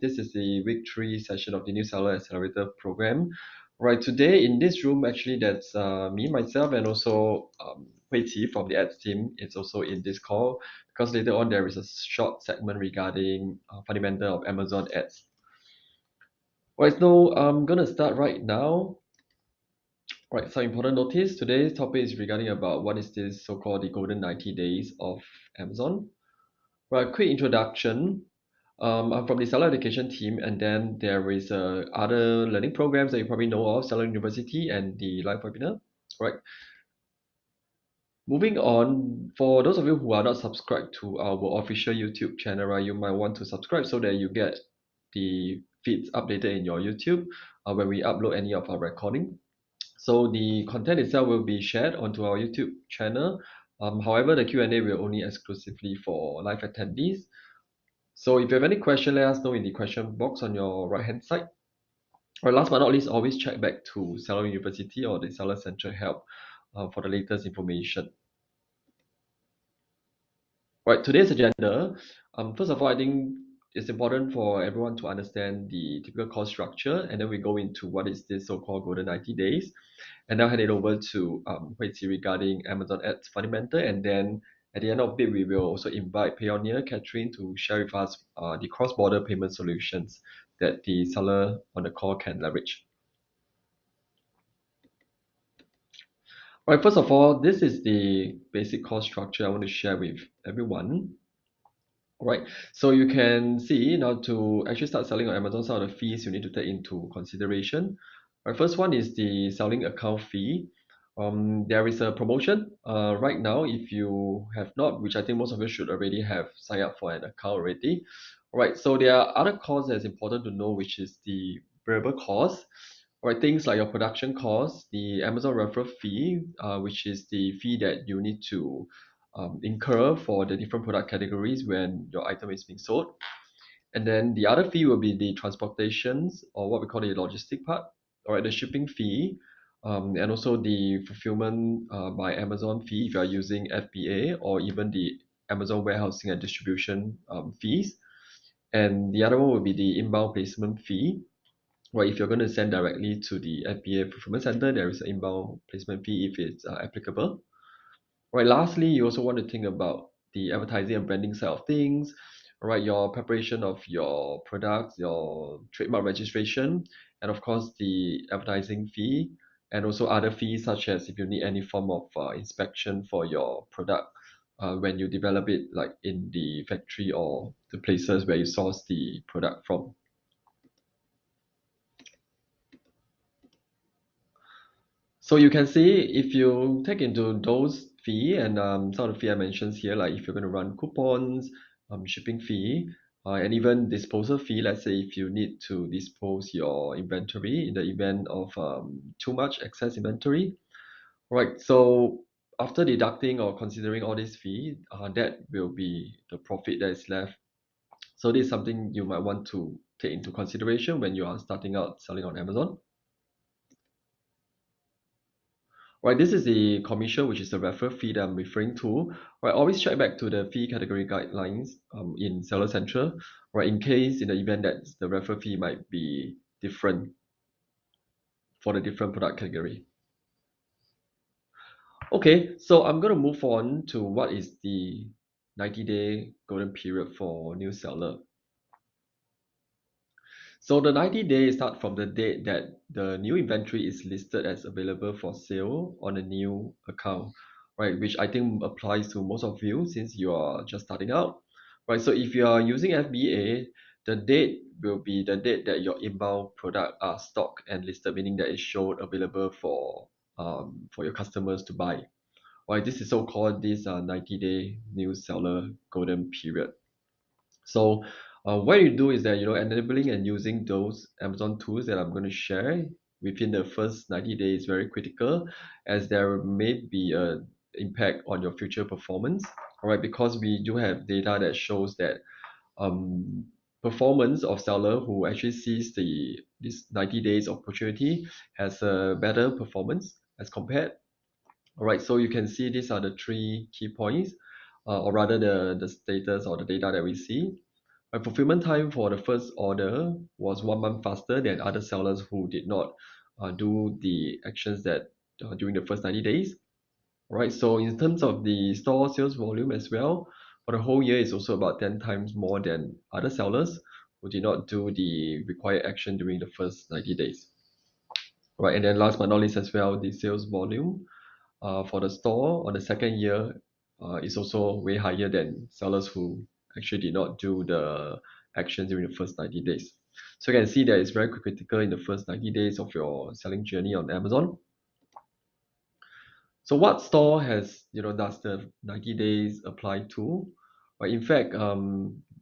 This is the week 3 session of the new Seller Accelerator program. Right, today in this room, actually, that's me, myself, and also Hui Qi from the ads team. It's also in this call because later on there is a short segment regarding fundamental of Amazon ads. Right, so I'm gonna start right now. Right, some important notice. Today's topic is regarding about what is this so-called the golden 90 days of Amazon. Right, quick introduction. I'm from the Seller Education team, and then there is other learning programs that you probably know of, Seller University and the live webinar. Right. Moving on, for those of you who are not subscribed to our official YouTube channel, right, you might want to subscribe so that you get the feeds updated in your YouTube when we upload any of our recording. So the content itself will be shared onto our YouTube channel. However, the Q&A will only exclusively for live attendees. So if you have any question, let us know in the question box on your right-hand side. Or last but not least, always check back to Seller University or the Seller Central Help for the latest information. Right, today's agenda. First of all, I think it's important for everyone to understand the typical cost structure, and then we go into what is this so-called golden 90 days. And now hand it over to Hui Qi regarding Amazon Ads Fundamental, and then at the end of it, we will also invite Payoneer, Catherine, to share with us the cross-border payment solutions that the seller on the call can leverage. All right, first of all, this is the basic cost structure I want to share with everyone. All right, so you can see now to actually start selling on Amazon, some of the fees you need to take into consideration. Our first one is the selling account fee. There is a promotion right now if you have not, which I think most of you should already have signed up for an account already. All right, so there are other costs that's important to know, which is the variable cost. All right, things like your production costs, the Amazon referral fee, which is the fee that you need to incur for the different product categories when your item is being sold. And then the other fee will be the transportations, or what we call the logistic part, all right, the shipping fee, and also the fulfillment by Amazon fee if you are using FBA, or even the Amazon warehousing and distribution fees. And the other one will be the inbound placement fee. Right, if you're going to send directly to the FBA fulfillment center, there is an inbound placement fee if it's applicable. Right, lastly, you also want to think about the advertising and branding side of things. All right, your preparation of your products, your trademark registration, and of course the advertising fee, and also other fees such as if you need any form of inspection for your product when you develop it, like in the factory or the places where you source the product from. So you can see if you take into those fee and some of the fee I mentioned here, like if you're going to run coupons, shipping fee, and even disposal fee. Let's say if you need to dispose your inventory in the event of too much excess inventory, right? So after deducting or considering all these fee, that will be the profit that is left. So this is something you might want to take into consideration when you are starting out selling on Amazon. Right, this is the commission, which is the referral fee that I'm referring to. Right, always check back to the fee category guidelines in Seller Central, right, in case in the event that the referral fee might be different for the different product category. Okay, so I'm going to move on to what is the 90-day golden period for new seller. So the 90 days start from the date that the new inventory is listed as available for sale on a new account, right? Which I think applies to most of you since you are just starting out, right? So if you are using FBA, the date will be the date that your inbound product are stocked and listed, meaning that it's shown available for your customers to buy. Right? This is so-called this 90-day new seller golden period. So what you do is that enabling and using those Amazon tools that I'm going to share within the first 90 days is very critical, as there may be an impact on your future performance. All right, because we do have data that shows that um, performance of seller who actually sees this 90 days opportunity has a better performance as compared. All right, so you can see these are the three key points, or rather the status or the data that we see. My fulfillment time for the first order was 1 month faster than other sellers who did not do the actions that during the first 90 days. Right. So in terms of the store sales volume as well, for the whole year, it's also about 10 times more than other sellers who did not do the required action during the first 90 days. Right. And then last but not least as well, the sales volume for the store on the second year is also way higher than sellers who actually did not do the actions during the first 90 days. So you can see that it's very critical in the first 90 days of your selling journey on Amazon. So what store has, does the 90 days apply to? Well, in fact,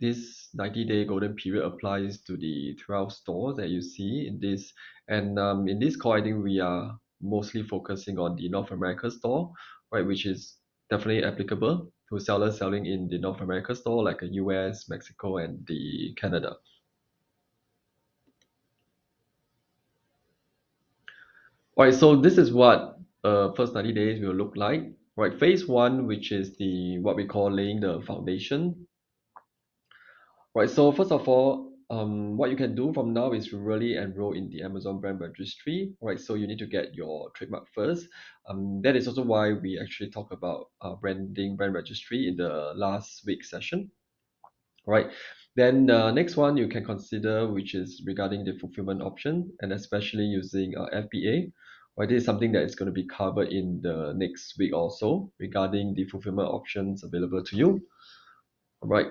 this 90-day golden period applies to the 12 stores that you see in this. And in this call, I think we are mostly focusing on the North America store, right, which is definitely applicable to sellers selling in the North America store, like the US, Mexico, and the Canada. All right, so this is what first 90 days will look like. Right, phase one, which is the what we call laying the foundation. Right, so first of all, what you can do from now is really enroll in the Amazon brand registry. Right, so you need to get your trademark first. That is also why we actually talk about brand registry in the last week session. Right. Then the next one you can consider, which is regarding the fulfillment option and especially using FBA. Right, this is something that is going to be covered in the next week also regarding the fulfillment options available to you. Right.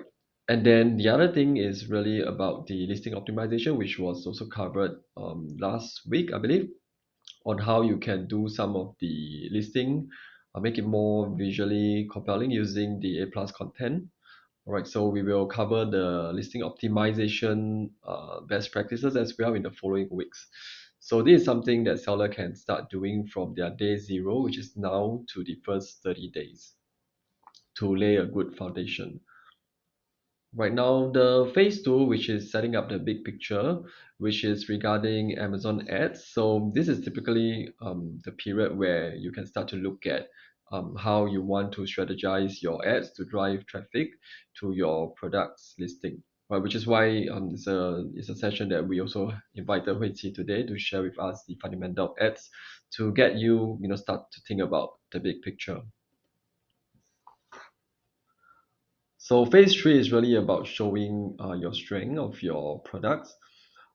And then the other thing is really about the listing optimization, which was also covered last week, I believe, on how you can do some of the listing, make it more visually compelling using the A plus content. All right, so we will cover the listing optimization best practices as well in the following weeks. So this is something that seller can start doing from their day zero, which is now, to the first 30 days to lay a good foundation. Right now, the phase two, which is setting up the big picture, which is regarding Amazon ads. So this is typically the period where you can start to look at how you want to strategize your ads to drive traffic to your products listing. Right, which is why it's a session that we also invited Hui Qi today to share with us the fundamental ads to get you, start to think about the big picture. So phase three is really about showing your strength of your products.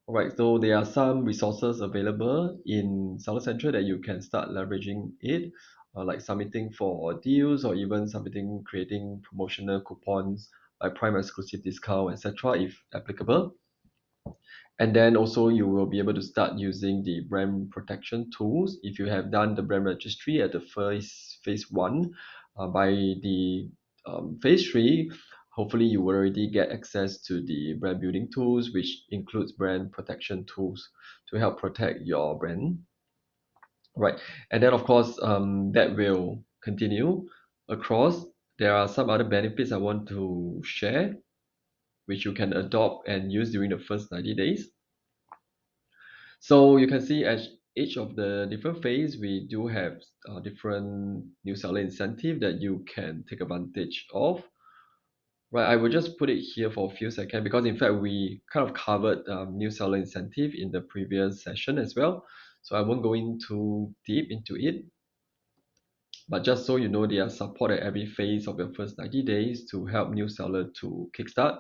All right, so there are some resources available in Seller Central that you can start leveraging it, like submitting for deals or even submitting, creating promotional coupons like Prime exclusive discount, etc., if applicable. And then also you will be able to start using the brand protection tools if you have done the brand registry at the first phase one. By the phase three, hopefully you will already get access to the brand building tools, which includes brand protection tools to help protect your brand. Right. And then of course that will continue across. There are some other benefits I want to share, which you can adopt and use during the first 90 days. So you can see at each of the different phase, we do have different new seller incentive that you can take advantage of. Right, I will just put it here for a few seconds because in fact we kind of covered new seller incentive in the previous session as well. So I won't go in too deep into it. But just so you know, they are support at every phase of your first 90 days to help new seller to kickstart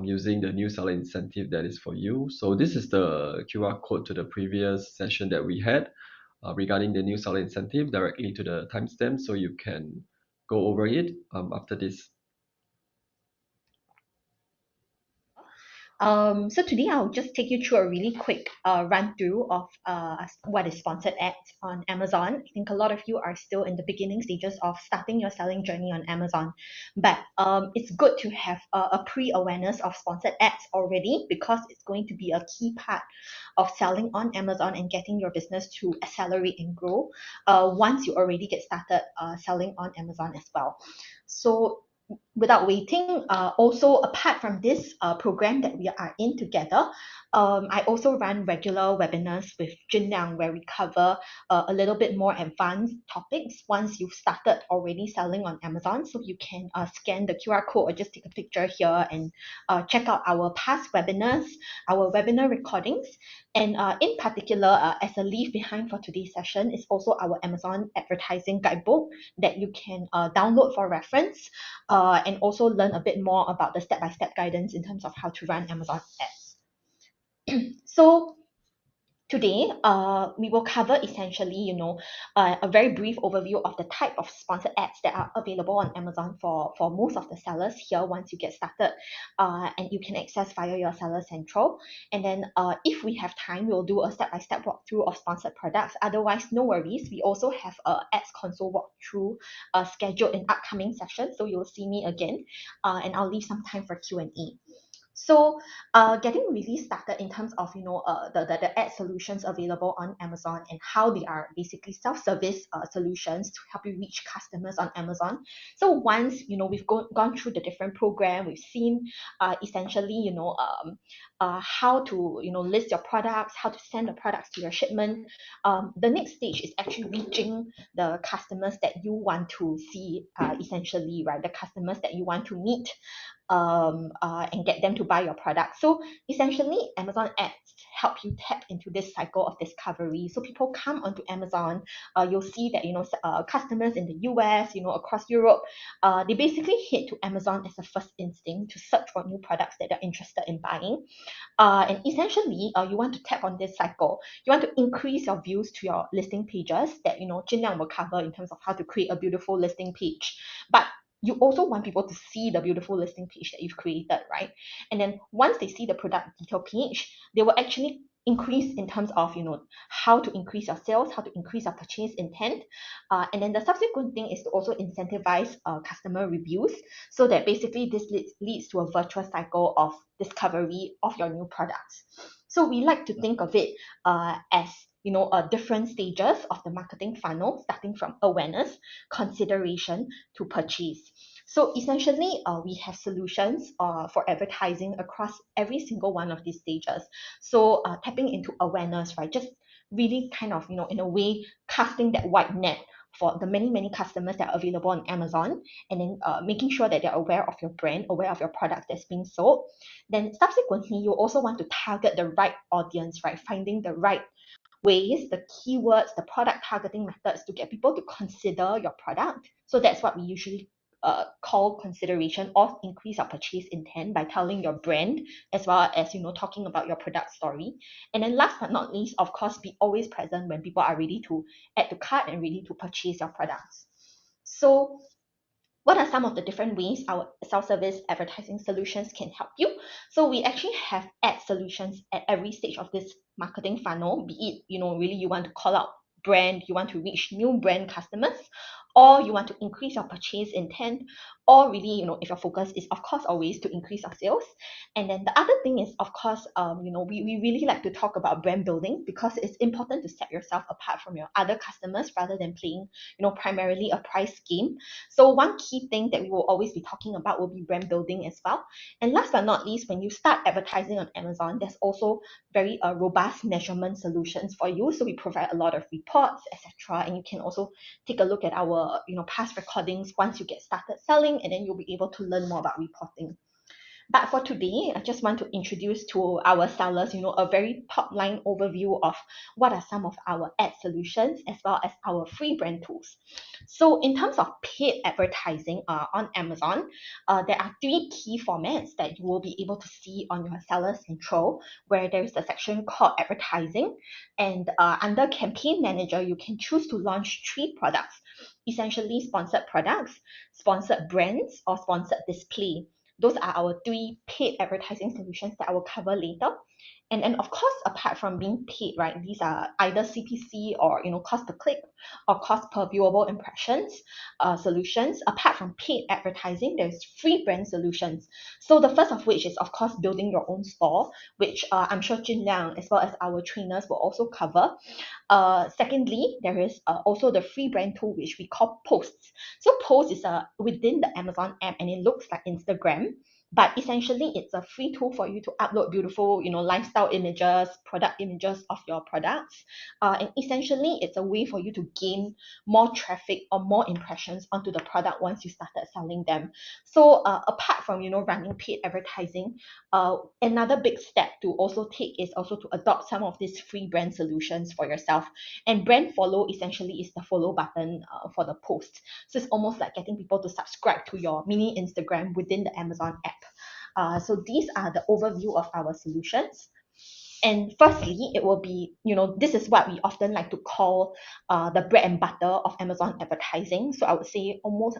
using the new seller incentive that is for you. So this is the QR code to the previous session that we had regarding the new seller incentive directly to the timestamp, so you can go over it after this. So today I'll just take you through a really quick run through of what is sponsored ads on Amazon. I think a lot of you are still in the beginning stages of starting your selling journey on Amazon, but it's good to have a pre-awareness of sponsored ads already because it's going to be a key part of selling on Amazon and getting your business to accelerate and grow once you already get started selling on Amazon as well. So without waiting, also apart from this program that we are in together, I also run regular webinars with Jin Liang where we cover a little bit more advanced topics once you've started already selling on Amazon. So you can scan the QR code or just take a picture here and check out our past webinars, our webinar recordings. And in particular, as a leave behind for today's session, is also our Amazon advertising guidebook that you can download for reference, and also learn a bit more about the step-by-step guidance in terms of how to run Amazon ads. So today, we will cover essentially, a very brief overview of the type of sponsored ads that are available on Amazon for most of the sellers here once you get started, and you can access via your Seller Central. And then, if we have time, we'll do a step-by-step walkthrough of sponsored products. Otherwise, no worries. We also have a ads console walkthrough scheduled in upcoming sessions, so you'll see me again, and I'll leave some time for Q&A. So, getting really started in terms of the ad solutions available on Amazon and how they are basically self-service solutions to help you reach customers on Amazon. So once we've gone through the different program, we've seen essentially how to list your products, how to send the products to your shipment. The next stage is actually reaching the customers that you want to see, essentially, right? The customers that you want to meet, and get them to buy your product. So essentially, Amazon ads help you tap into this cycle of discovery. So people come onto Amazon, you'll see that customers in the US, across Europe, they basically head to Amazon as a first instinct to search for new products that they're interested in buying. And essentially, you want to tap on this cycle. You want to increase your views to your listing pages that Jin Liang will cover in terms of how to create a beautiful listing page. But you also want people to see the beautiful listing page that you've created, right? And then once they see the product detail page, they will actually increase in terms of how to increase your sales, how to increase your purchase intent, and then the subsequent thing is to also incentivize customer reviews, so that basically this leads to a virtuous cycle of discovery of your new products. So we like to think of it as different stages of the marketing funnel, starting from awareness, consideration to purchase. So essentially, we have solutions for advertising across every single one of these stages. So tapping into awareness, right? Just really kind of, in a way, casting that wide net for the many, many customers that are available on Amazon, and then making sure that they're aware of your brand, aware of your product that's being sold. Then subsequently, you also want to target the right audience, right? Finding the right ways, the keywords, the product targeting methods to get people to consider your product. So that's what we usually call consideration, or increase our purchase intent by telling your brand as well as talking about your product story. And then last but not least, of course, be always present when people are ready to add to cart and ready to purchase your products. So what are some of the different ways our self-service advertising solutions can help you? So we actually have ad solutions at every stage of this marketing funnel, be it, really you want to call out brand, you want to reach new brand customers, or you want to increase your purchase intent, or really, if your focus is, of course, always to increase your sales. And then the other thing is, of course, we really like to talk about brand building, because it's important to set yourself apart from your other customers rather than playing, primarily a price game. So one key thing that we will always be talking about will be brand building as well. And last but not least, when you start advertising on Amazon, there's also very robust measurement solutions for you. So we provide a lot of reports, etc. And you can also take a look at our past recordings once you get started selling, and then you'll be able to learn more about reporting. But for today, I just want to introduce to our sellers, a very top line overview of what are some of our ad solutions as well as our free brand tools. So in terms of paid advertising on Amazon, there are three key formats that you will be able to see on your Seller Central, where there is a section called advertising. And under campaign manager, you can choose to launch three products, essentially sponsored products, sponsored brands, or sponsored display. Those are our three paid advertising solutions that I will cover later. And then of course, apart from being paid, right, these are either CPC or cost per click or cost per viewable impressions solutions. Apart from paid advertising, there's free brand solutions. So the first of which is of course building your own store, which I'm sure Jin Liang as well as our trainers will also cover. Secondly, there is also the free brand tool which we call Posts. So Posts is within the Amazon app and it looks like Instagram, but essentially it's a free tool for you to upload beautiful, lifestyle images, product images of your products. And essentially it's a way for you to gain more traffic or more impressions onto the product once you started selling them. So apart from running paid advertising, another big step to also take is also to adopt some of these free brand solutions for yourself. And brand follow essentially is the follow button for the post. So it's almost like getting people to subscribe to your mini Instagram within the Amazon app. So these are the overview of our solutions. And firstly, it will be, this is what we often like to call the bread and butter of Amazon advertising. So I would say almost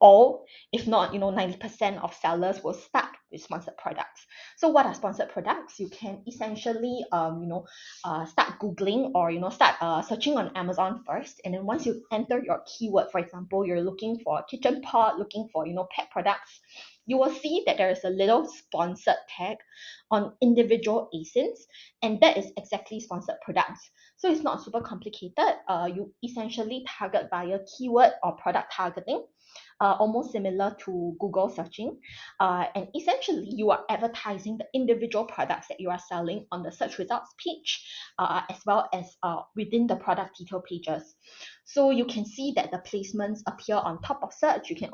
all, if not, 90% of sellers will start with sponsored products. So what are sponsored products? You can essentially, start Googling or, start searching on Amazon first. And then once you enter your keyword, for example, you're looking for a kitchen pot, looking for, pet products, you will see that there is a little sponsored tag on individual ASINs, and that is exactly sponsored products. So it's not super complicated. You essentially target via keyword or product targeting, almost similar to Google searching. And essentially, you are advertising the individual products that you are selling on the search results page, as well as within the product detail pages. So you can see that the placements appear on top of search. It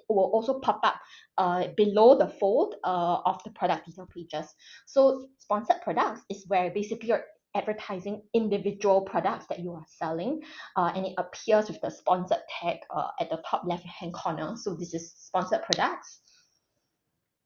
will also pop up below the fold of the product detail pages. So sponsored products is where basically you're advertising individual products that you are selling, and it appears with the sponsored tag at the top left hand corner. So this is sponsored products.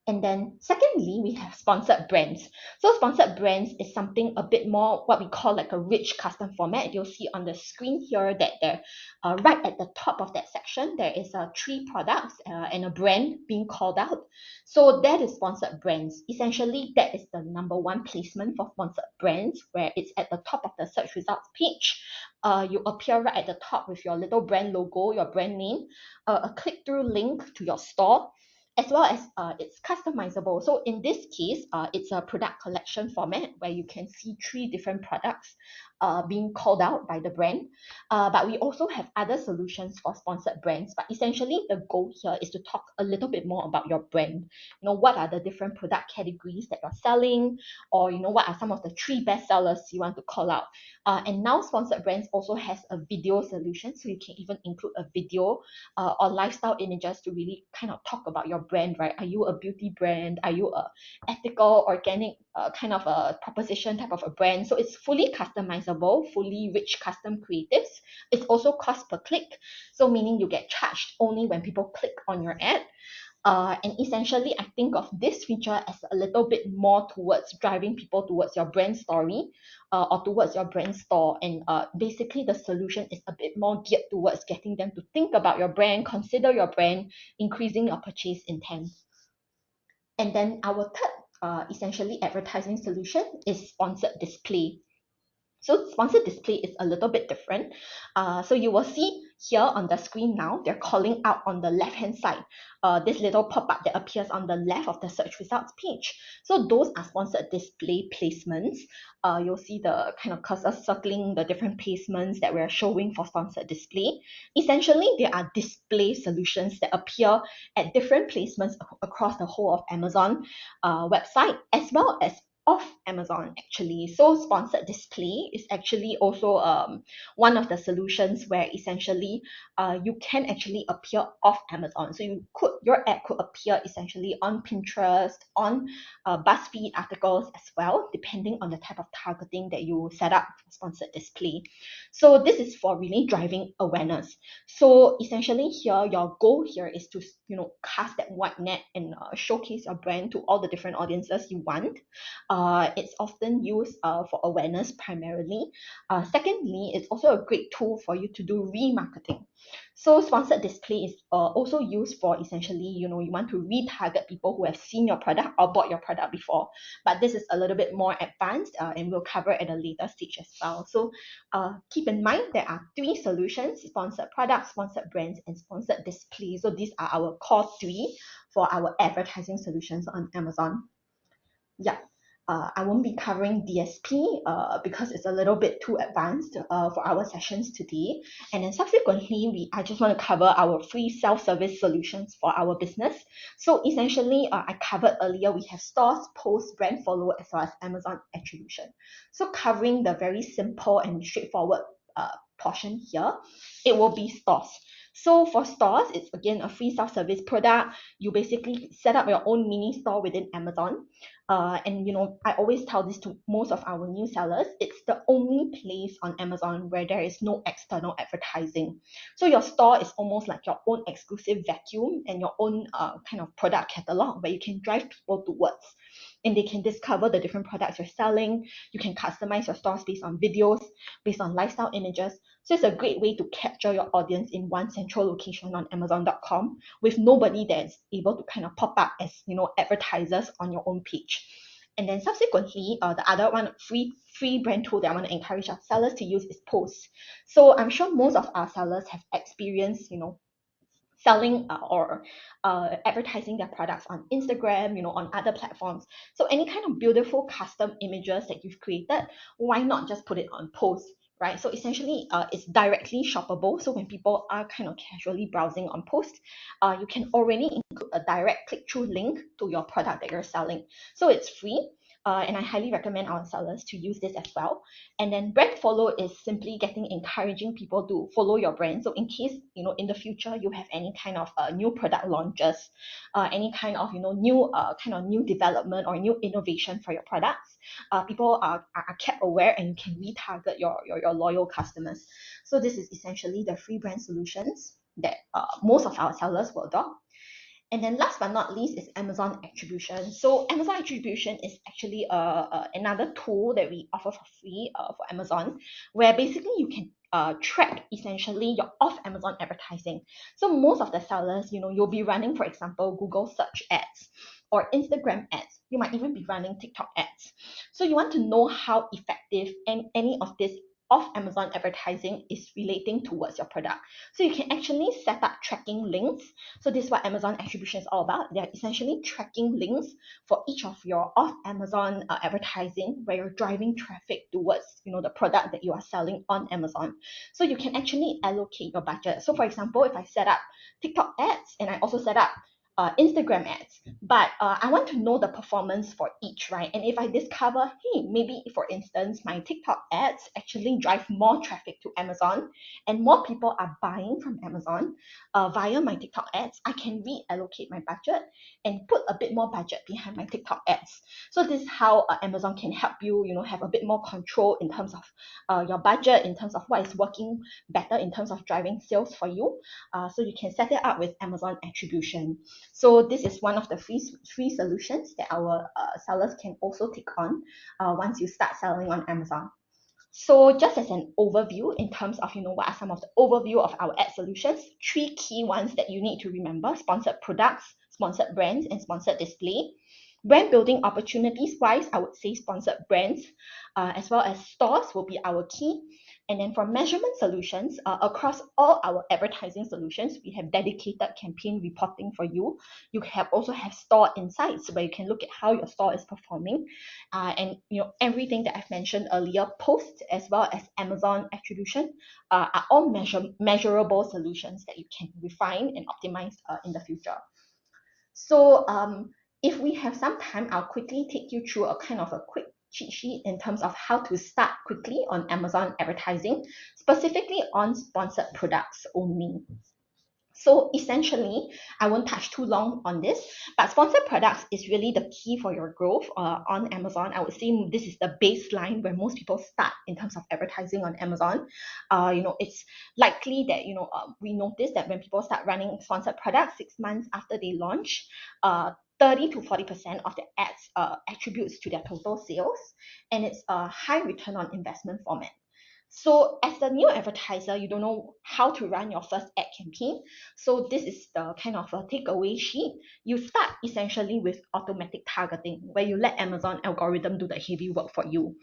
And then secondly, we have sponsored brands. So sponsored brands is something a bit more what we call like a rich custom format. You'll see on the screen here that there, right at the top of that section, there is three products and a brand being called out. So that is sponsored brands. Essentially, that is the number one placement for sponsored brands, where it's at the top of the search results page. You appear right at the top with your little brand logo, your brand name, a click-through link to your store, as well as it's customizable. So in this case, it's a product collection format where you can see three different products being called out by the brand. But we also have other solutions for sponsored brands. But essentially, the goal here is to talk a little bit more about your brand. What are the different product categories that you're selling, or what are some of the three best sellers you want to call out. And now sponsored brands also has a video solution, so you can even include a video or lifestyle images to really kind of talk about your brand, right? Are you a beauty brand? Are you a ethical, organic kind of a proposition type of a brand? So it's fully customizable, fully rich custom creatives. It's also cost per click, so meaning you get charged only when people click on your ad. And essentially, I think of this feature as a little bit more towards driving people towards your brand story or towards your brand store. And basically, the solution is a bit more geared towards getting them to think about your brand, consider your brand, increasing your purchase intent. And then our third, essentially, advertising solution is sponsored display. So sponsored display is a little bit different. So you will see here on the screen now, they're calling out on the left-hand side, this little pop-up that appears on the left of the search results page. So those are sponsored display placements. You'll see the kind of cursor circling the different placements that we're showing for sponsored display. Essentially, they are display solutions that appear at different placements across the whole of Amazon website, as well as off Amazon actually. So sponsored display is actually also one of the solutions where essentially you can actually appear off Amazon. So your ad could appear essentially on Pinterest, on BuzzFeed articles as well, depending on the type of targeting that you set up for sponsored display. So this is for really driving awareness. So essentially here, your goal here is to cast that wide net and showcase your brand to all the different audiences you want. It's often used for awareness primarily. Secondly, it's also a great tool for you to do remarketing. So sponsored display is also used for essentially, you want to retarget people who have seen your product or bought your product before. But this is a little bit more advanced, and we'll cover at a later stage as well. So keep in mind there are three solutions: sponsored products, sponsored brands, and sponsored display. So these are our core three for our advertising solutions on Amazon. Yeah. I won't be covering DSP because it's a little bit too advanced for our sessions today. And then subsequently, I just want to cover our free self-service solutions for our business. So essentially, I covered earlier, we have stores, post, brand follow, as well as Amazon attribution. So covering the very simple and straightforward portion here, it will be stores. So for stores, it's again a free self-service product. You basically set up your own mini store within Amazon. And I always tell this to most of our new sellers. It's the only place on Amazon where there is no external advertising. So your store is almost like your own exclusive vacuum and your own kind of product catalog where you can drive people towards. And they can discover the different products you're selling. You can customize your stores based on videos, based on lifestyle images. So it's a great way to capture your audience in one central location on Amazon.com with nobody that's able to kind of pop up as advertisers on your own page. And then subsequently, the other one free brand tool that I want to encourage our sellers to use is Post. So I'm sure most of our sellers have experienced, selling or advertising their products on Instagram, on other platforms. So any kind of beautiful custom images that you've created, why not just put it on Post, right? So essentially, it's directly shoppable. So when people are kind of casually browsing on Post, you can already include a direct click-through link to your product that you're selling. So it's free. And I highly recommend our sellers to use this as well. And then brand follow is simply encouraging people to follow your brand. So in case in the future you have any kind of new product launches, any kind of new development or new innovation for your products, people are kept aware and you can retarget your loyal customers. So this is essentially the free brand solutions that most of our sellers will adopt. And then last but not least is Amazon attribution. So Amazon attribution is actually another tool that we offer for free for Amazon, where basically you can track essentially your off Amazon advertising. So most of the sellers, you'll be running, for example, Google search ads or Instagram ads. You might even be running TikTok ads. So you want to know how effective any of this off Amazon advertising is relating towards your product. So you can actually set up tracking links. So this is what Amazon attribution is all about. They're essentially tracking links for each of your off Amazon advertising where you're driving traffic towards the product that you are selling on Amazon. So you can actually allocate your budget. So for example, if I set up TikTok ads and I also set up Instagram ads, but I want to know the performance for each, right? And if I discover, hey, maybe for instance, my TikTok ads actually drive more traffic to Amazon and more people are buying from Amazon via my TikTok ads, I can reallocate my budget and put a bit more budget behind my TikTok ads. So this is how Amazon can help you, have a bit more control in terms of your budget, in terms of what is working better in terms of driving sales for you. So you can set it up with Amazon attribution. So this is one of the free solutions that our sellers can also take on once you start selling on Amazon. So just as an overview in terms of, what are some of the overview of our ad solutions, three key ones that you need to remember: sponsored products, sponsored brands, and sponsored display. Brand building opportunities wise, I would say sponsored brands as well as stores will be our key. And then for measurement solutions, across all our advertising solutions, we have dedicated campaign reporting for you. You have also have store insights where you can look at how your store is performing, and everything that I've mentioned earlier, post as well as Amazon attribution, are all measurable solutions that you can refine and optimize in the future. So if we have some time, I'll quickly take you through a kind of a quick cheat sheet in terms of how to start quickly on Amazon advertising, specifically on sponsored products only. So essentially, I won't touch too long on this, but sponsored products is really the key for your growth on Amazon. I would say this is the baseline where most people start in terms of advertising on Amazon. It's likely that we notice that when people start running sponsored products 6 months after they launch, 30 to 40% of the ads attributes to their total sales, and it's a high return on investment format. So as a new advertiser, you don't know how to run your first ad campaign. So this is the kind of a takeaway sheet. You start essentially with automatic targeting, where you let Amazon algorithm do the heavy work for you.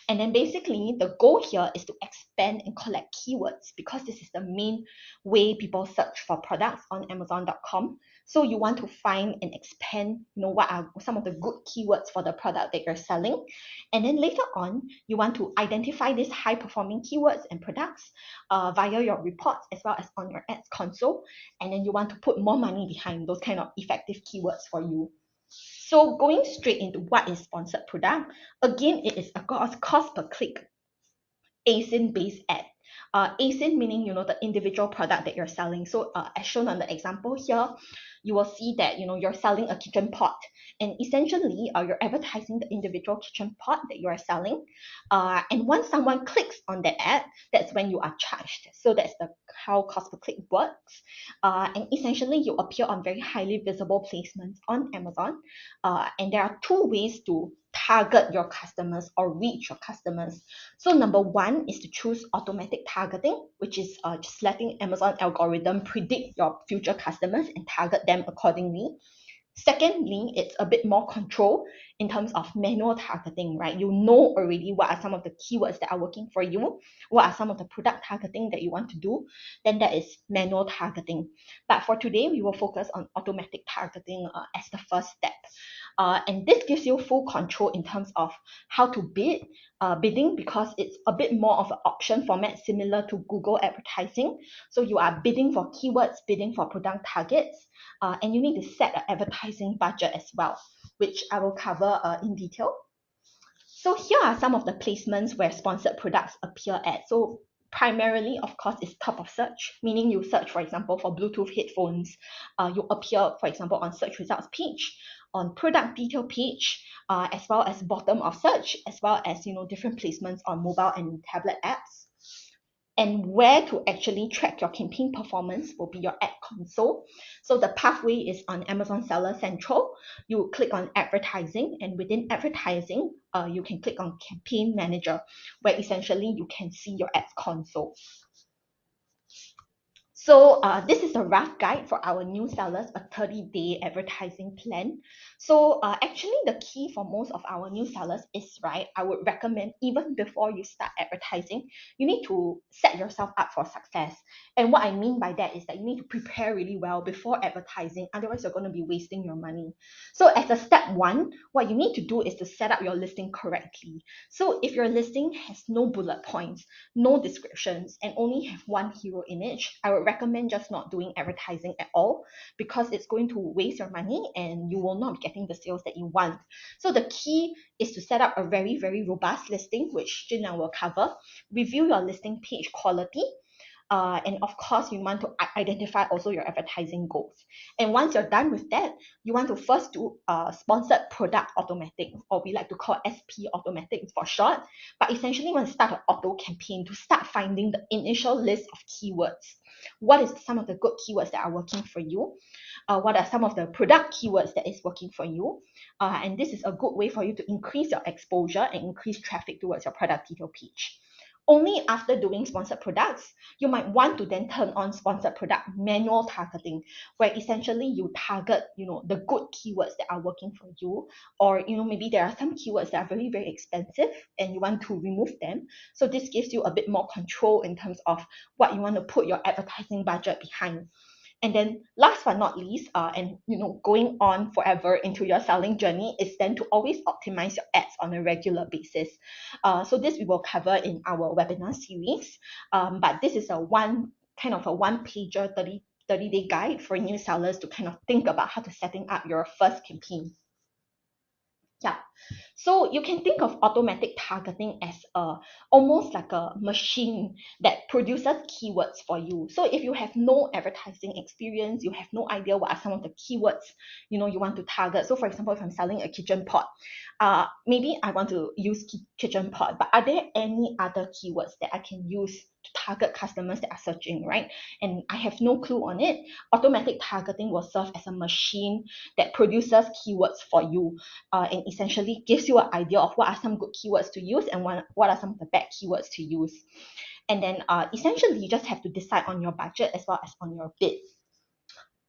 And then basically the goal here is to expand and collect keywords, because this is the main way people search for products on Amazon.com. So you want to find and expand, what are some of the good keywords for the product that you're selling. And then later on, you want to identify these high performing keywords and products via your reports as well as on your ads console. And then you want to put more money behind those kind of effective keywords for you. So going straight into what is sponsored product, again, it is a cost per click ASIN based ad. ASIN meaning the individual product that you're selling. So as shown on the example here, you will see that you're selling a kitchen pot, and essentially you're advertising the individual kitchen pot that you are selling. And once someone clicks on that ad, that's when you are charged. So that's the how cost per click works. And essentially you appear on very highly visible placements on Amazon. And there are two ways to target your customers or reach your customers. So number one is to choose automatic targeting, which is just letting Amazon algorithm predict your future customers and target them accordingly. Secondly, it's a bit more control in terms of manual targeting, right? You know already what are some of the keywords that are working for you, what are some of the product targeting that you want to do, then that is manual targeting. But for today, we will focus on automatic targeting as the first step. And this gives you full control in terms of how to bidding, because it's a bit more of an option format similar to Google advertising. So you are bidding for keywords, bidding for product targets, and you need to set an advertising budget as well, which I will cover in detail. So here are some of the placements where sponsored products appear at. So primarily, of course, is top of search, meaning you search, for example, for Bluetooth headphones. You appear, for example, on search results page, on product detail page, as well as bottom of search, as well as different placements on mobile and tablet apps. And where to actually track your campaign performance will be your ad console. So the pathway is on Amazon Seller Central. You click on advertising, and within advertising, you can click on campaign manager, where essentially you can see your ads console. So this is a rough guide for our new sellers, a 30-day advertising plan. So actually the key for most of our new sellers is, right, I would recommend even before you start advertising, you need to set yourself up for success. And what I mean by that is that you need to prepare really well before advertising, otherwise you're going to be wasting your money. So as a step one, what you need to do is to set up your listing correctly. So if your listing has no bullet points, no descriptions, and only have one hero image, I would recommend just not doing advertising at all, because it's going to waste your money and you will not be getting the sales that you want. So the key is to set up a very, very robust listing, which Jinliang will cover. Review your listing page quality. And of course, you want to identify also your advertising goals. And once you're done with that, you want to first do sponsored product automatic, or we like to call SP automatic for short. But essentially, you want to start an auto campaign to start finding the initial list of keywords. What is some of the good keywords that are working for you? What are some of the product keywords that is working for you? And this is a good way for you to increase your exposure and increase traffic towards your product detail page. Only after doing sponsored products, you might want to then turn on sponsored product manual targeting, where essentially you target, the good keywords that are working for you, or maybe there are some keywords that are very, very expensive and you want to remove them. So this gives you a bit more control in terms of what you want to put your advertising budget behind. And then last but not least, and going on forever into your selling journey, is then to always optimize your ads on a regular basis. So this we will cover in our webinar series. But this is a one pager 30-day guide for new sellers to kind of think about how to setting up your first campaign. Yeah. So you can think of automatic targeting as almost like a machine that produces keywords for you. So if you have no advertising experience, you have no idea what are some of the keywords you want to target. So for example, if I'm selling a kitchen pot, maybe I want to use kitchen pot, but are there any other keywords that I can use to target customers that are searching, right? And I have no clue on it. Automatic targeting will serve as a machine that produces keywords for you, and essentially gives you an idea of what are some good keywords to use and what are some of the bad keywords to use. And then essentially you just have to decide on your budget as well as on your bid.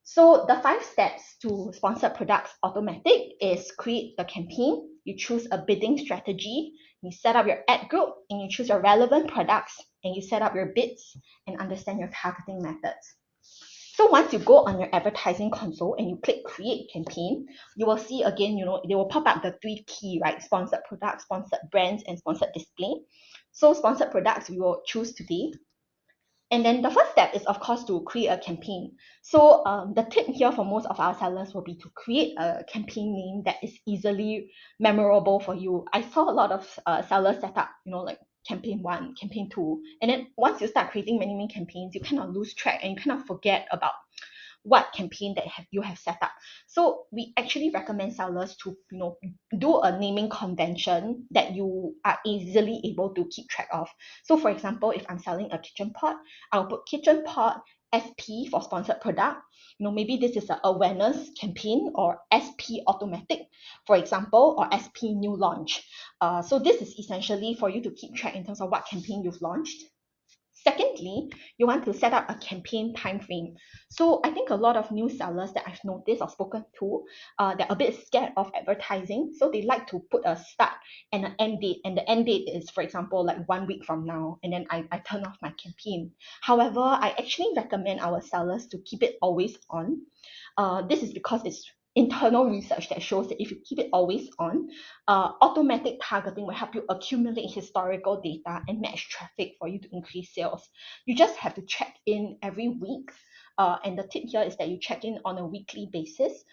So the 5 steps to sponsored products automatic is create the campaign, you choose a bidding strategy, you set up your ad group, and you choose your relevant products, and you set up your bids and understand your targeting methods. So once you go on your advertising console and you click create campaign, you will see again, they will pop up the 3 key, right? Sponsored products, sponsored brands, and sponsored display. So sponsored products we will choose today. And then the first step is, of course, to create a campaign. So the tip here for most of our sellers will be to create a campaign name that is easily memorable for you. I saw a lot of sellers set up, like campaign 1, campaign 2. And then once you start creating many, many campaigns, you kind of lose track and you kind of forget about what campaign that you have set up. So we actually recommend sellers to do a naming convention that you are easily able to keep track of. So for example, if I'm selling a kitchen pot, I'll put kitchen pot SP for sponsored product. Maybe this is an awareness campaign, or SP automatic, for example, or SP new launch. So this is essentially for you to keep track in terms of what campaign you've launched. Secondly, you want to set up a campaign time frame. So I think a lot of new sellers that I've noticed or spoken to, they're a bit scared of advertising. So they like to put a start and an end date. And the end date is, for example, like 1 week from now. And then I turn off my campaign. However, I actually recommend our sellers to keep it always on. This is because it's internal research that shows that if you keep it always on, automatic targeting will help you accumulate historical data and match traffic for you to increase sales. You just have to check in every week. And the tip here is that you check in on a weekly basis,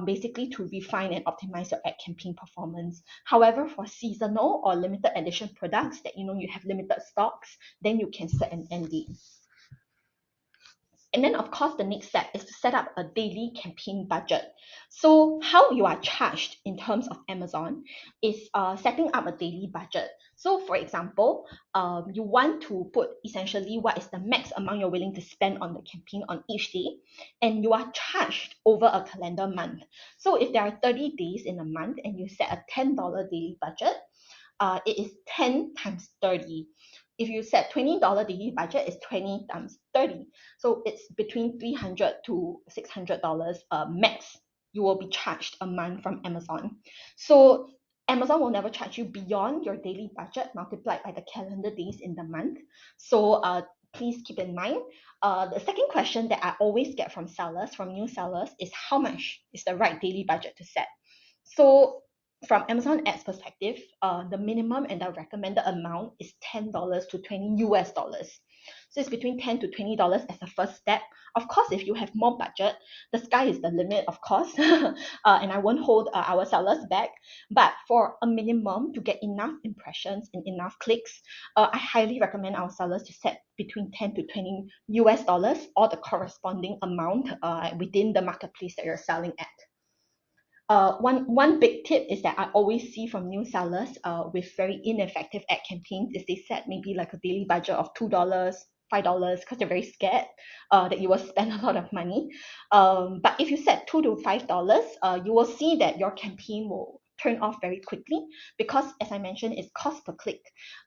basically to refine and optimize your ad campaign performance. However, for seasonal or limited edition products that you have limited stocks, then you can set an end date. And then, of course, the next step is to set up a daily campaign budget. So how you are charged in terms of Amazon is setting up a daily budget. So for example, you want to put essentially what is the max amount you're willing to spend on the campaign on each day, and you are charged over a calendar month. So if there are 30 days in a month and you set a $10 daily budget, it is 10 times 30. If you set $20 daily budget, it's 20 times 30. So it's between $300 to $600 max you will be charged a month from Amazon. So Amazon will never charge you beyond your daily budget multiplied by the calendar days in the month. So please keep in mind. The second question that I always get from sellers, from new sellers, is how much is the right daily budget to set? So from Amazon ads perspective, the minimum and the recommended amount is $10 to 20 US dollars. So it's between $10 to $20 as a first step. Of course, if you have more budget, the sky is the limit, of course, and I won't hold our sellers back. But for a minimum to get enough impressions and enough clicks, I highly recommend our sellers to set between 10 to 20 US dollars or the corresponding amount within the marketplace that you're selling at. One big tip is that I always see from new sellers with very ineffective ad campaigns is they set maybe like a daily budget of $2, $5 because they're very scared that you will spend a lot of money. But if you set $2 to $5, you will see that your campaign will turn off very quickly because, as I mentioned, it's cost per click.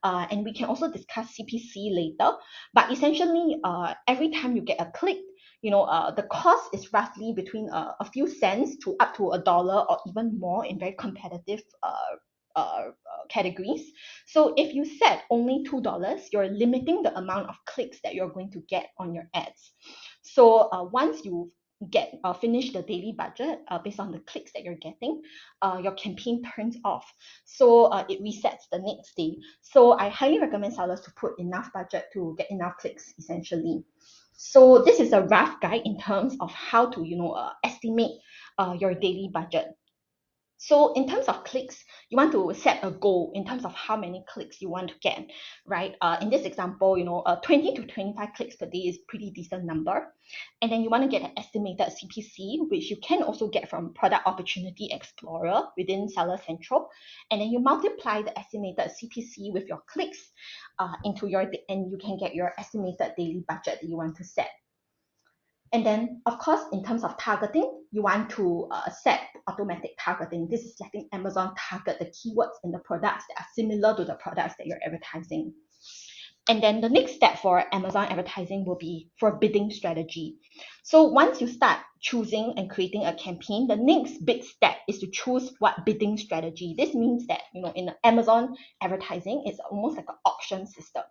And we can also discuss CPC later. But essentially, every time you get a click, the cost is roughly between a few cents to up to $1 or even more in very competitive categories. So if you set only $2, you're limiting the amount of clicks that you're going to get on your ads. So once you get finish the daily budget based on the clicks that you're getting, your campaign turns off. So it resets the next day. So I highly recommend sellers to put enough budget to get enough clicks essentially. So this is a rough guide in terms of how to estimate your daily budget. So in terms of clicks, you want to set a goal in terms of how many clicks you want to get, right? In this example, 20 to 25 clicks per day is pretty decent number. And then you want to get an estimated CPC, which you can also get from Product Opportunity Explorer within Seller Central. And then you multiply the estimated CPC with your clicks and you can get your estimated daily budget that you want to set. And then, of course, in terms of targeting, you want to set automatic targeting. This is letting Amazon target the keywords in the products that are similar to the products that you're advertising. And then the next step for Amazon advertising will be for bidding strategy. So once you start choosing and creating a campaign, the next big step is to choose what bidding strategy. This means that, in Amazon advertising, it's almost like an auction system.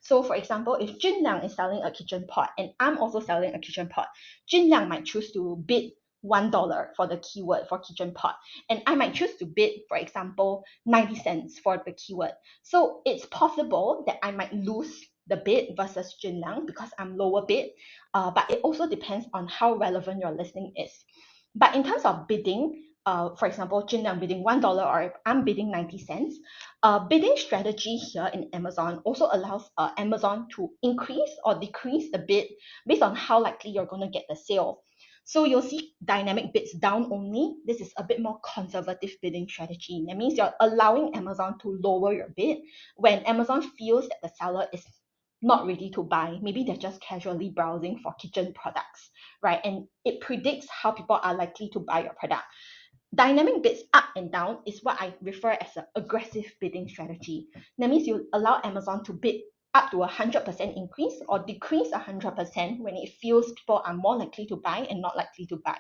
So for example, if Jun Liang is selling a kitchen pot and I'm also selling a kitchen pot, Jun Liang might choose to bid $1 for the keyword for kitchen pot. And I might choose to bid, for example, 90 cents for the keyword. So it's possible that I might lose the bid versus Jun Liang because I'm lower bid, but it also depends on how relevant your listing is. But in terms of bidding, for example, Jun Liang bidding $1 or I'm bidding 90 cents, bidding strategy here in Amazon also allows Amazon to increase or decrease the bid based on how likely you're going to get the sale. So you'll see dynamic bids down only. This is a bit more conservative bidding strategy. That means you're allowing Amazon to lower your bid when Amazon feels that the seller is not ready to buy. Maybe they're just casually browsing for kitchen products, right? And it predicts how people are likely to buy your product. Dynamic bids up and down is what I refer as an aggressive bidding strategy. That means you allow Amazon to bid up to 100% increase or decrease 100% when it feels people are more likely to buy and not likely to buy.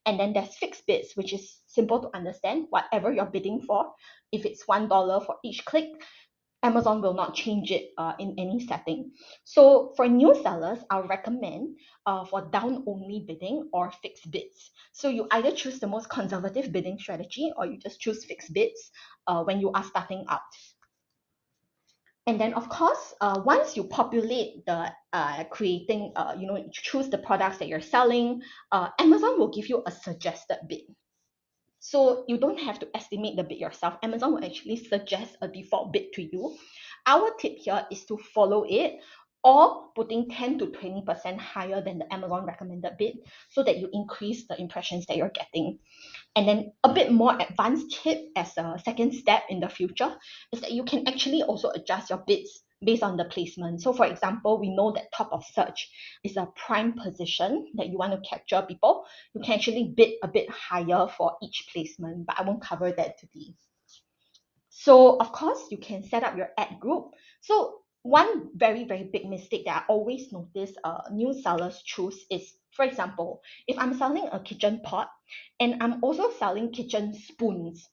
And then there's fixed bids, which is simple to understand. Whatever you're bidding for, if it's $1 for each click, Amazon will not change it in any setting. So for new sellers, I'll recommend for down-only bidding or fixed bids. So you either choose the most conservative bidding strategy or you just choose fixed bids when you are starting out. And then, of course, once you populate the choose the products that you're selling, Amazon will give you a suggested bid. So you don't have to estimate the bid yourself. Amazon will actually suggest a default bid to you. Our tip here is to follow it or putting 10 to 20% higher than the Amazon recommended bid so that you increase the impressions that you're getting. And then a bit more advanced tip as a second step in the future is that you can actually also adjust your bids based on the placement. So for example, we know that top of search is a prime position that you want to capture people. You can actually bid a bit higher for each placement, but I won't cover that today. So of course, you can set up your ad group. So one very, very big mistake that I always notice new sellers choose is, for example, if I'm selling a kitchen pot and I'm also selling kitchen spoons,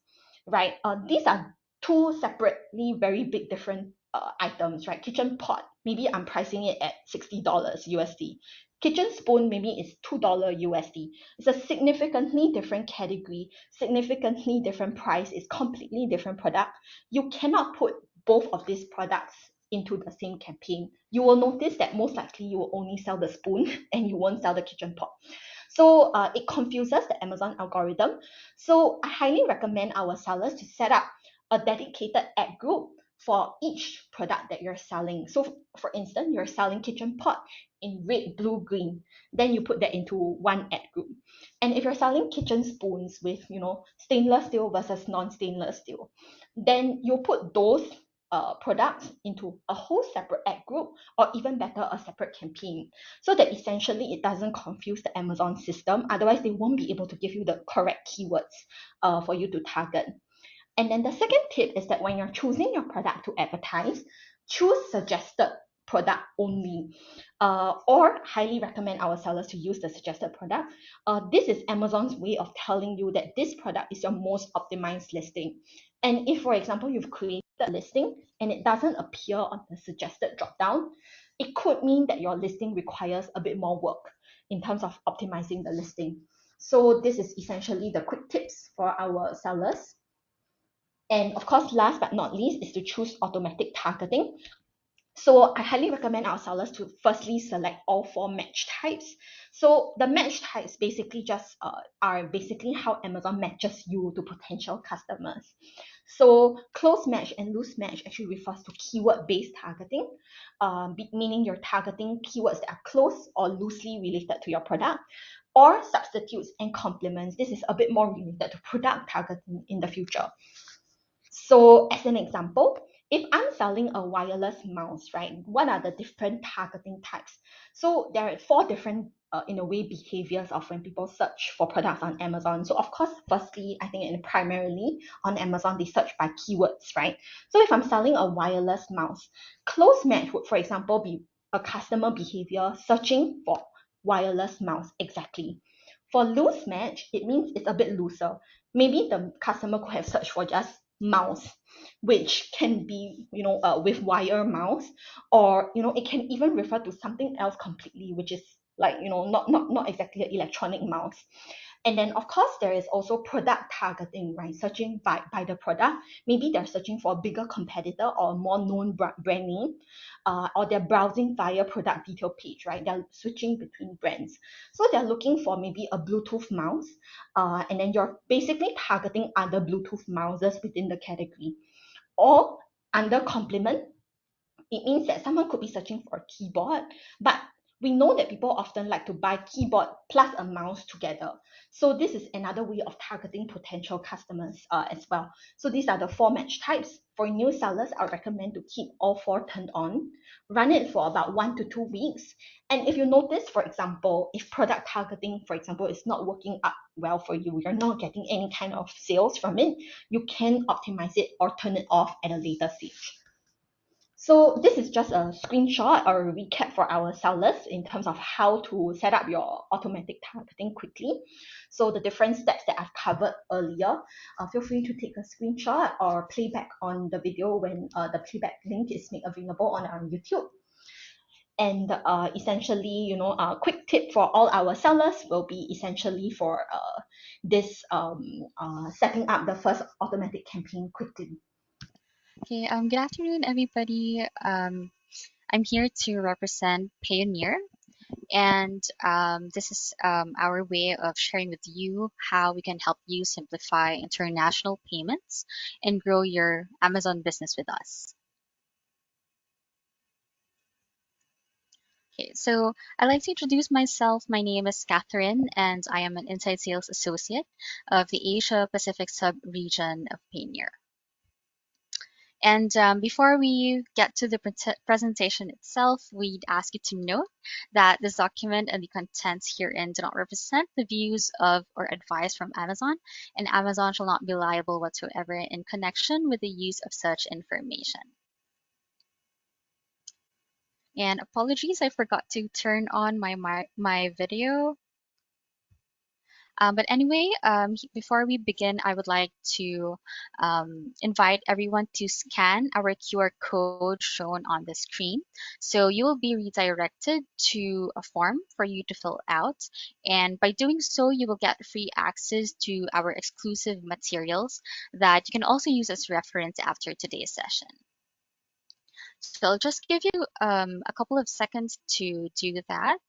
right? These are two separately very big different items, right? Kitchen pot, maybe I'm pricing it at $60 USD. Kitchen spoon maybe is $2 USD. It's a significantly different category, significantly different price, it's completely different product. You cannot put both of these products into the same campaign. You will notice that most likely you will only sell the spoon and you won't sell the kitchen pot. So it confuses the Amazon algorithm. So I highly recommend our sellers to set up a dedicated ad group for each product that you're selling. So for instance, you're selling kitchen pot in red, blue, green. Then you put that into one ad group. And if you're selling kitchen spoons with, stainless steel versus non-stainless steel, then you put those products into a whole separate ad group or even better, a separate campaign so that essentially it doesn't confuse the Amazon system. Otherwise, they won't be able to give you the correct keywords for you to target. And then the second tip is that when you're choosing your product to advertise, choose suggested product only, or highly recommend our sellers to use the suggested product. This is Amazon's way of telling you that this product is your most optimized listing. And if, for example, you've created a listing and it doesn't appear on the suggested dropdown, it could mean that your listing requires a bit more work in terms of optimizing the listing. So this is essentially the quick tips for our sellers. And of course, last but not least is to choose automatic targeting. So I highly recommend our sellers to firstly select all four match types. So the match types basically just are basically how Amazon matches you to potential customers. So close match and loose match actually refers to keyword-based targeting, meaning you're targeting keywords that are close or loosely related to your product, or substitutes and complements. This is a bit more related to product targeting in the future. So as an example, if I'm selling a wireless mouse, right, what are the different targeting types? So there are four different, in a way, behaviors of when people search for products on Amazon. So of course, firstly, I think and primarily on Amazon, they search by keywords, right? So if I'm selling a wireless mouse, close match would, for example, be a customer behavior searching for wireless mouse exactly. For loose match, it means it's a bit looser. Maybe the customer could have searched for just mouse, which can be, with wire mouse, or it can even refer to something else completely, which is like, not exactly an electronic mouse. And then of course there is also product targeting, right? Searching by the product. Maybe they're searching for a bigger competitor or a more known brand name, or they're browsing via product detail page, right? They're switching between brands. So they're looking for maybe a Bluetooth mouse, and then you're basically targeting other Bluetooth mouses within the category. Or under complement, it means that someone could be searching for a keyboard, but we know that people often like to buy keyboard plus a mouse together. So this is another way of targeting potential customers as well. So these are the four match types. For new sellers, I recommend to keep all four turned on, run it for about 1 to 2 weeks. And if you notice, for example, if product targeting, for example, is not working up well for you, you're not getting any kind of sales from it, you can optimize it or turn it off at a later stage. So this is just a screenshot or a recap for our sellers in terms of how to set up your automatic targeting quickly. So the different steps that I've covered earlier, feel free to take a screenshot or playback on the video when the playback link is made available on our YouTube. And essentially, a quick tip for all our sellers will be essentially for this setting up the first automatic campaign quickly. Okay, good afternoon, everybody. I'm here to represent Payoneer, and this is our way of sharing with you how we can help you simplify international payments and grow your Amazon business with us. Okay, so I'd like to introduce myself. My name is Catherine, and I am an Inside Sales Associate of the Asia Pacific sub-region of Payoneer. And before we get to the presentation itself, we'd ask you to note that this document and the contents herein do not represent the views of or advice from Amazon, and Amazon shall not be liable whatsoever in connection with the use of such information. And apologies, I forgot to turn on my video. But anyway, before we begin, I would like to invite everyone to scan our QR code shown on the screen. So you will be redirected to a form for you to fill out. And by doing so, you will get free access to our exclusive materials that you can also use as reference after today's session. So I'll just give you a couple of seconds to do that.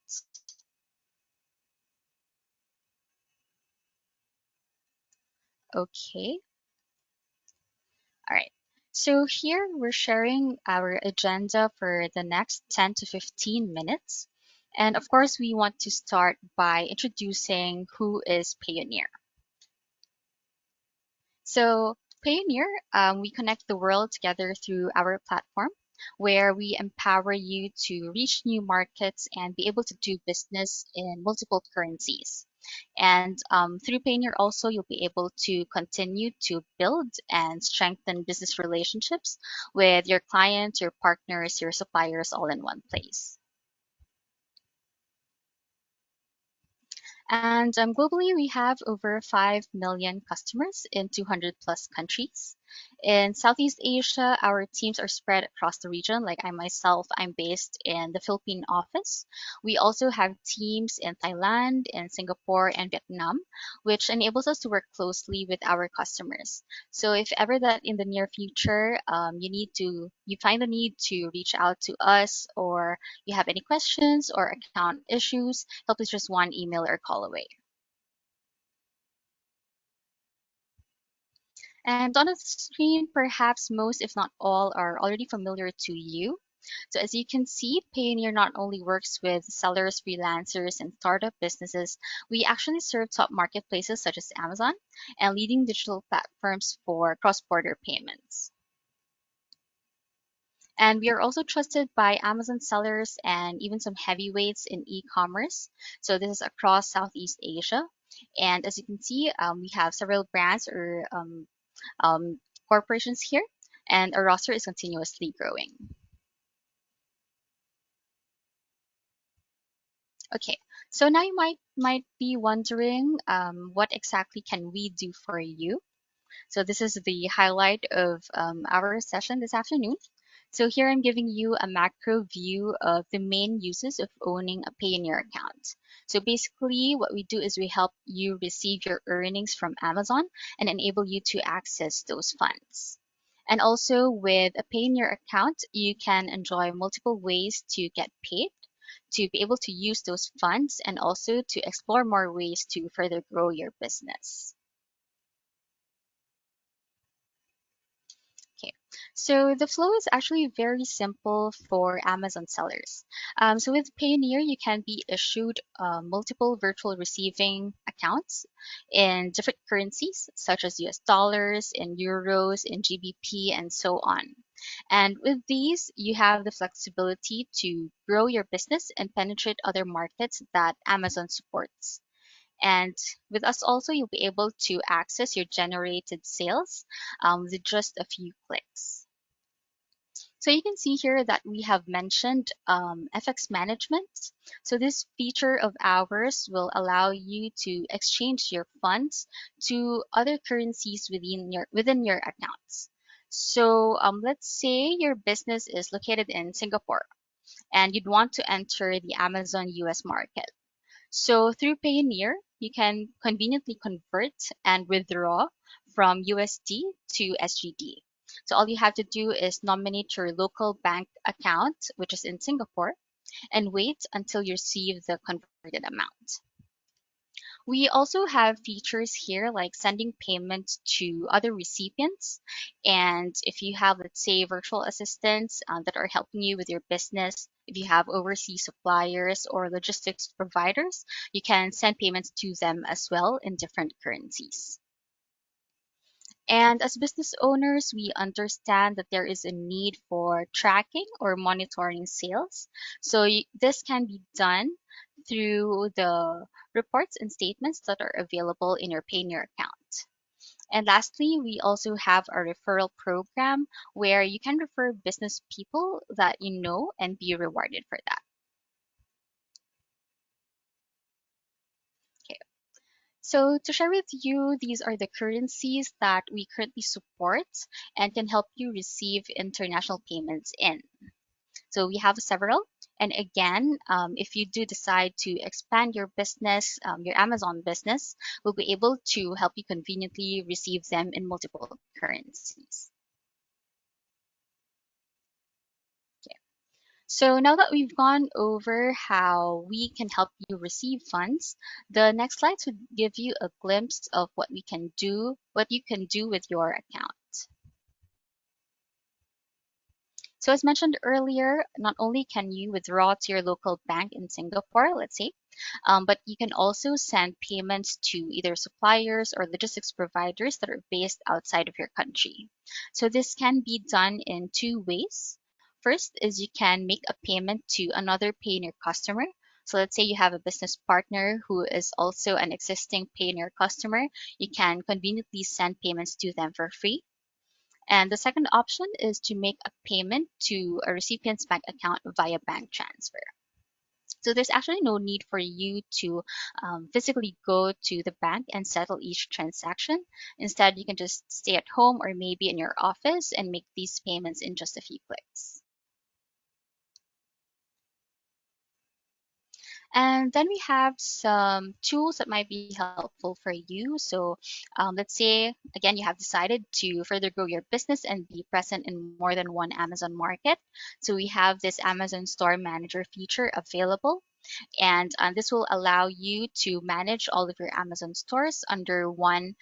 Okay. All right. So here we're sharing our agenda for the next 10 to 15 minutes. And of course, we want to start by introducing who is Payoneer. So Payoneer, we connect the world together through our platform where we empower you to reach new markets and be able to do business in multiple currencies. And through Payoneer also, you'll be able to continue to build and strengthen business relationships with your clients, your partners, your suppliers all in one place. And globally, we have over 5 million customers in 200 plus countries. In Southeast Asia, our teams are spread across the region. Like I myself, I'm based in the Philippine office. We also have teams in Thailand, in Singapore, and Vietnam, which enables us to work closely with our customers. So if ever that in the near future you find the need to reach out to us, or you have any questions or account issues, help is just one email or call away. And on the screen, perhaps most, if not all, are already familiar to you. So as you can see, Payoneer not only works with sellers, freelancers, and startup businesses, we actually serve top marketplaces such as Amazon and leading digital platforms for cross-border payments. And we are also trusted by Amazon sellers and even some heavyweights in e-commerce. So this is across Southeast Asia. And as you can see, we have several brands or um, corporations here, and our roster is continuously growing. Okay, so now you might be wondering what exactly can we do for you? So this is the highlight of our session this afternoon. So here I'm giving you a macro view of the main uses of owning a Payoneer account. So basically what we do is we help you receive your earnings from Amazon and enable you to access those funds. And also with a Payoneer account, you can enjoy multiple ways to get paid, to be able to use those funds, and also to explore more ways to further grow your business. Okay, so the flow is actually very simple for Amazon sellers. So with Payoneer, you can be issued multiple virtual receiving accounts in different currencies, such as US dollars, in euros, in GBP, and so on. And with these, you have the flexibility to grow your business and penetrate other markets that Amazon supports. And with us also, you'll be able to access your generated sales with just a few clicks. So you can see here that we have mentioned FX management. So this feature of ours will allow you to exchange your funds to other currencies within your accounts. So let's say your business is located in Singapore and you'd want to enter the Amazon US market. So through Payoneer, you can conveniently convert and withdraw from USD to SGD. So all you have to do is nominate your local bank account, which is in Singapore, and wait until you receive the converted amount. We also have features here like sending payments to other recipients. And if you have, let's say, virtual assistants that are helping you with your business, if you have overseas suppliers or logistics providers, you can send payments to them as well in different currencies. And as business owners, we understand that there is a need for tracking or monitoring sales. So this can be done through the reports and statements that are available in your Payoneer account. And lastly, we also have a referral program where you can refer business people that you know and be rewarded for that. Okay. So to share with you, these are the currencies that we currently support and can help you receive international payments in. So we have several. And again, if you do decide to expand your business, your Amazon business, we'll be able to help you conveniently receive them in multiple currencies. Okay. So now that we've gone over how we can help you receive funds, the next slides would give you a glimpse of what you can do with your account. So as mentioned earlier, not only can you withdraw to your local bank in Singapore, let's say, but you can also send payments to either suppliers or logistics providers that are based outside of your country. So this can be done in two ways. First is you can make a payment to another Payoneer customer. So let's say you have a business partner who is also an existing Payoneer customer. You can conveniently send payments to them for free. And the second option is to make a payment to a recipient's bank account via bank transfer. So there's actually no need for you to physically go to the bank and settle each transaction. Instead, you can just stay at home or maybe in your office and make these payments in just a few clicks. And then we have some tools that might be helpful for you. So let's say, again, you have decided to further grow your business and be present in more than one Amazon market. So we have this Amazon Store Manager feature available. And this will allow you to manage all of your Amazon stores under one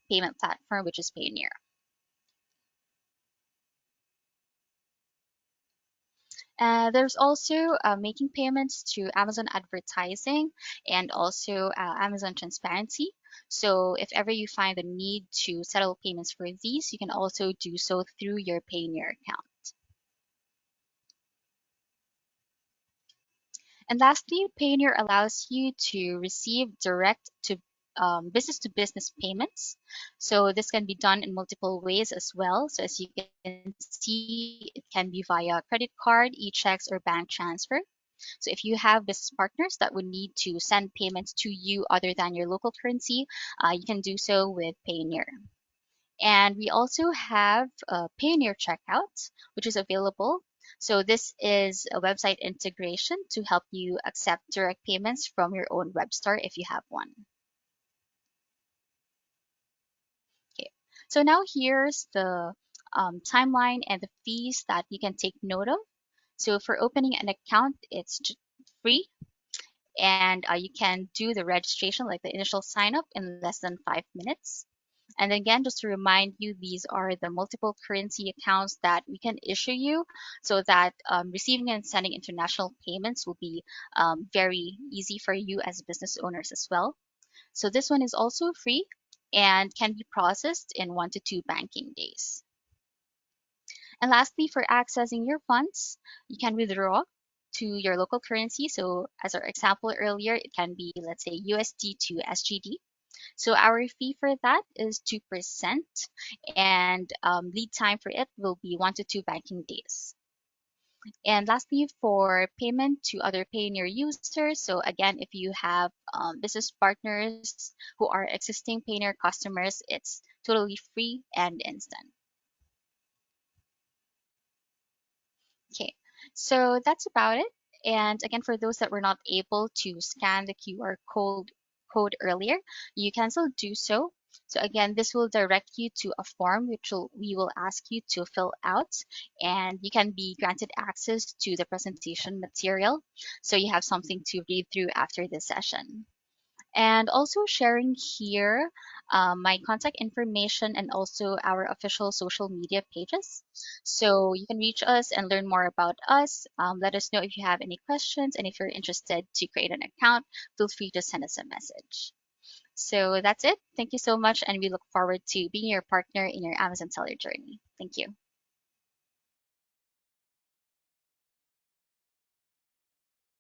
payment platform, which is Payoneer. There's also making payments to Amazon advertising and also Amazon transparency. So if ever you find the need to settle payments for these, you can also do so through your Payoneer account. And lastly, Payoneer allows you to receive direct to business payments. So this can be done in multiple ways as well. So as you can see, it can be via credit card, e-checks, or bank transfer. So if you have business partners that would need to send payments to you other than your local currency, you can do so with Payoneer. And we also have Payoneer Checkout, which is available. So this is a website integration to help you accept direct payments from your own web store if you have one. Okay, so now here's the timeline and the fees that you can take note of. So for opening an account, it's free, and you can do the registration, like the initial sign up, in less than 5 minutes. And again, just to remind you, these are the multiple currency accounts that we can issue you so that receiving and sending international payments will be very easy for you as business owners as well. So this one is also free and can be processed in 1 to 2 banking days. And lastly, for accessing your funds, you can withdraw to your local currency. So as our example earlier, it can be, let's say, USD to SGD. So our fee for that is 2%, and lead time for it will be 1 to 2 banking days. And lastly, for payment to other Payoneer users, so again, if you have business partners who are existing Payoneer customers, it's totally free and instant. Okay, so that's about it. And again, for those that were not able to scan the QR code earlier, you can still do so. So again, this will direct you to a form which we will ask you to fill out, and you can be granted access to the presentation material. So you have something to read through after this session. And also sharing here my contact information and also our official social media pages. So you can reach us and learn more about us. Let us know if you have any questions, and if you're interested to create an account, feel free to send us a message. So that's it. Thank you so much, and we look forward to being your partner in your Amazon seller journey. Thank you.